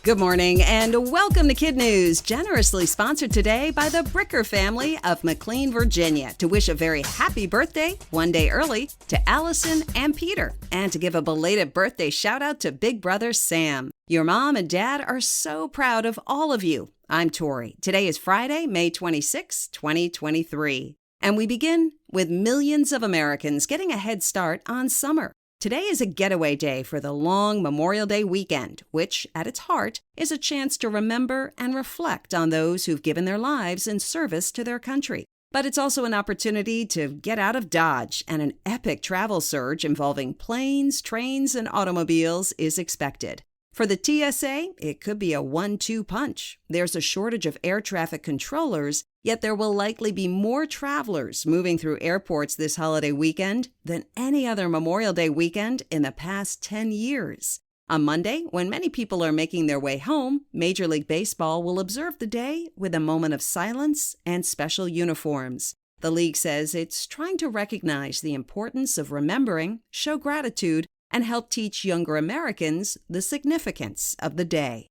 Good morning and welcome to KidNuz, generously sponsored today by the Bricker family of McLean, Virginia, to wish a very happy birthday, one day early, to Allison and Peter, and to give a belated birthday shout out to Big Brother Sam. Your mom and dad are so proud of all of you. I'm Tori. Today is Friday, May 26, 2023. And we begin with millions of Americans getting a head start on summer. Today is a getaway day for the long Memorial Day weekend, which, at its heart, is a chance to remember and reflect on those who've given their lives in service to their country. But it's also an opportunity to get out of Dodge, and an epic travel surge involving planes, trains, and automobiles is expected. For the TSA, it could be a 1-2 punch. There's a shortage of air traffic controllers, yet there will likely be more travelers moving through airports this holiday weekend than any other Memorial Day weekend in the past 10 years. On Monday, when many people are making their way home, Major League Baseball will observe the day with a moment of silence and special uniforms. The league says it's trying to recognize the importance of remembering, show gratitude, and help teach younger Americans the significance of the day.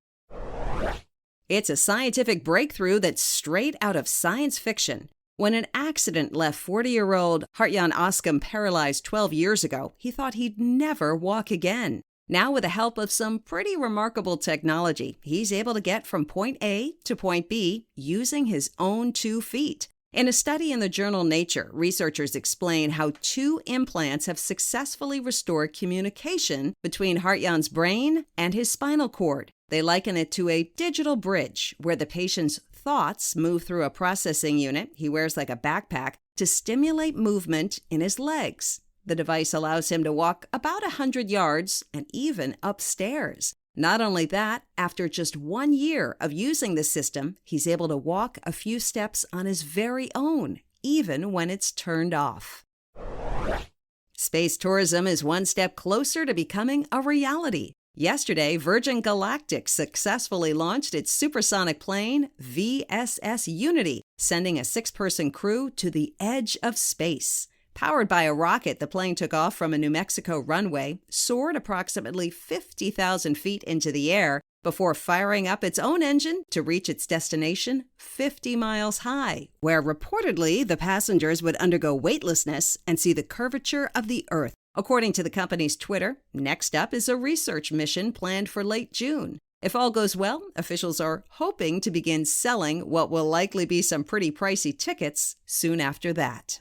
It's a scientific breakthrough that's straight out of science fiction. When an accident left 40-year-old Hartjan Oskum paralyzed 12 years ago, he thought he'd never walk again. Now, with the help of some pretty remarkable technology, he's able to get from point A to point B using his own 2 feet. In a study in the journal Nature, researchers explain how 2 implants have successfully restored communication between Hartjan's brain and his spinal cord. They liken it to a digital bridge where the patient's thoughts move through a processing unit he wears like a backpack to stimulate movement in his legs. The device allows him to walk about 100 yards and even upstairs. Not only that, after just 1 year of using the system, he's able to walk a few steps on his very own, even when it's turned off. Space tourism is one step closer to becoming a reality. Yesterday, Virgin Galactic successfully launched its supersonic plane, VSS Unity, sending a 6-person crew to the edge of space. Powered by a rocket, the plane took off from a New Mexico runway, soared approximately 50,000 feet into the air before firing up its own engine to reach its destination 50 miles high, where reportedly the passengers would undergo weightlessness and see the curvature of the Earth. According to the company's Twitter, next up is a research mission planned for late June. If all goes well, officials are hoping to begin selling what will likely be some pretty pricey tickets soon after that.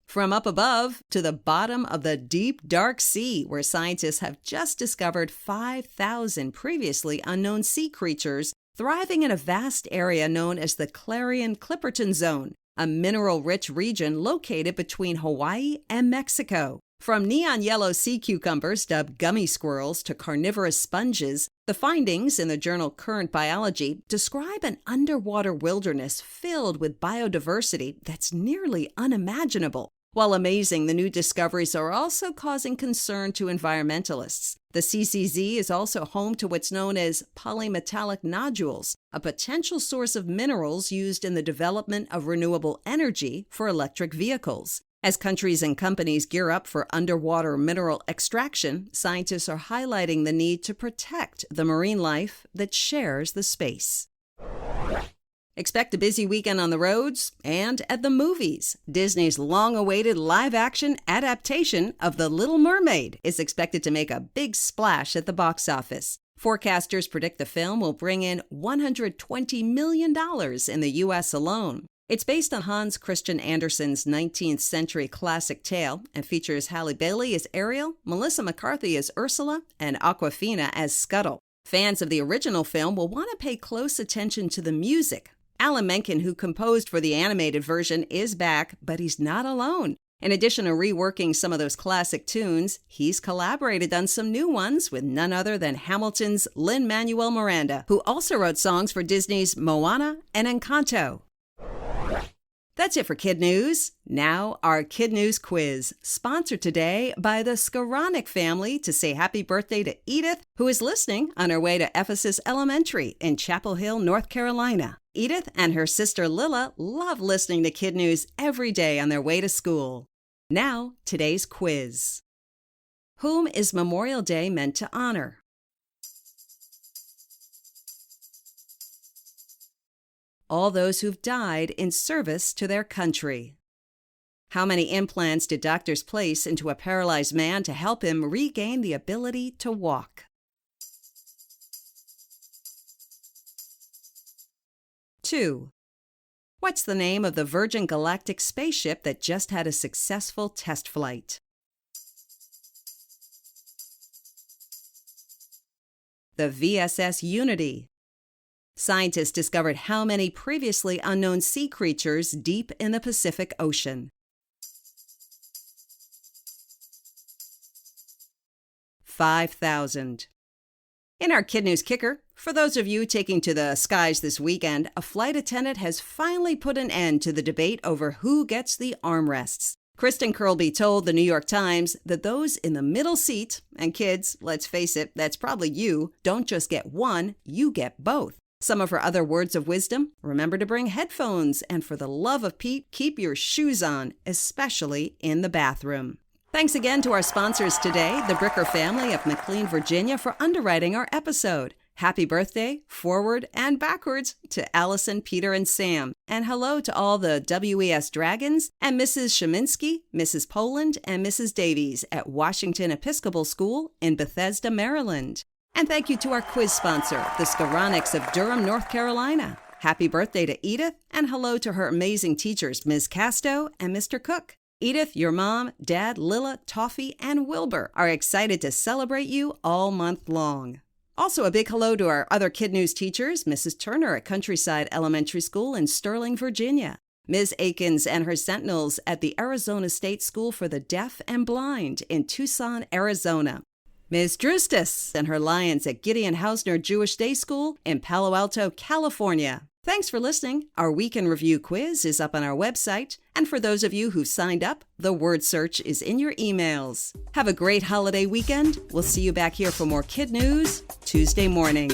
From up above to the bottom of the deep, dark sea, where scientists have just discovered 5,000 previously unknown sea creatures thriving in a vast area known as the Clarion-Clipperton Zone, a mineral-rich region located between Hawaii and Mexico. From neon yellow sea cucumbers dubbed gummy squirrels to carnivorous sponges, the findings in the journal Current Biology describe an underwater wilderness filled with biodiversity that's nearly unimaginable. While amazing, the new discoveries are also causing concern to environmentalists. The CCZ is also home to what's known as polymetallic nodules, a potential source of minerals used in the development of renewable energy for electric vehicles. As countries and companies gear up for underwater mineral extraction, scientists are highlighting the need to protect the marine life that shares the space. Expect a busy weekend on the roads and at the movies. Disney's long-awaited live-action adaptation of The Little Mermaid is expected to make a big splash at the box office. Forecasters predict the film will bring in $120 million in the U.S. alone. It's based on Hans Christian Andersen's 19th century classic tale and features Halle Bailey as Ariel, Melissa McCarthy as Ursula, and Awkwafina as Scuttle. Fans of the original film will want to pay close attention to the music. Alan Menken, who composed for the animated version, is back, but he's not alone. In addition to reworking some of those classic tunes, he's collaborated on some new ones with none other than Hamilton's Lin-Manuel Miranda, who also wrote songs for Disney's Moana and Encanto. That's it for KidNuz. Now, our KidNuz quiz, sponsored today by the Skoranek family to say happy birthday to Edith, who is listening on her way to Ephesus Elementary in Chapel Hill, North Carolina. Edith and her sister Lila love listening to KidNuz every day on their way to school. Now, today's quiz. Whom is Memorial Day meant to honor? all those who've died in service to their country. How many implants did doctors place into a paralyzed man to help him regain the ability to walk? 2. What's the name of the Virgin Galactic spaceship that just had a successful test flight? The VSS Unity. Scientists discovered how many previously unknown sea creatures deep in the Pacific Ocean? 5,000. In our KidNuz Kicker, for those of you taking to the skies this weekend, a flight attendant has finally put an end to the debate over who gets the armrests. Kristen Kirlby told the New York Times that those in the middle seat, and kids, let's face it, that's probably you, don't just get one, you get both. Some of her other words of wisdom: remember to bring headphones, and for the love of Pete, keep your shoes on, especially in the bathroom. Thanks again to our sponsors today, the Bricker family of McLean, Virginia, for underwriting our episode. Happy birthday, forward and backwards, to Allison, Peter, and Sam. And hello to all the WES Dragons and Mrs. Sheminsky, Mrs. Poland, and Mrs. Davies at Washington Episcopal School in Bethesda, Maryland. And thank you to our quiz sponsor, the Skoronics of Durham, North Carolina. Happy birthday to Edith, and hello to her amazing teachers, Ms. Casto and Mr. Cook. Edith, your mom, Dad, Lilla, Toffee, and Wilbur are excited to celebrate you all month long. Also, a big hello to our other KidNuz teachers, Mrs. Turner at Countryside Elementary School in Sterling, Virginia, Ms. Akins and her Sentinels at the Arizona State School for the Deaf and Blind in Tucson, Arizona, Ms. Drustis and her Lions at Gideon Hausner Jewish Day School in Palo Alto, California. Thanks for listening. Our Week in Review quiz is up on our website. And for those of you who've signed up, the word search is in your emails. Have a great holiday weekend. We'll see you back here for more KidNuz Tuesday morning.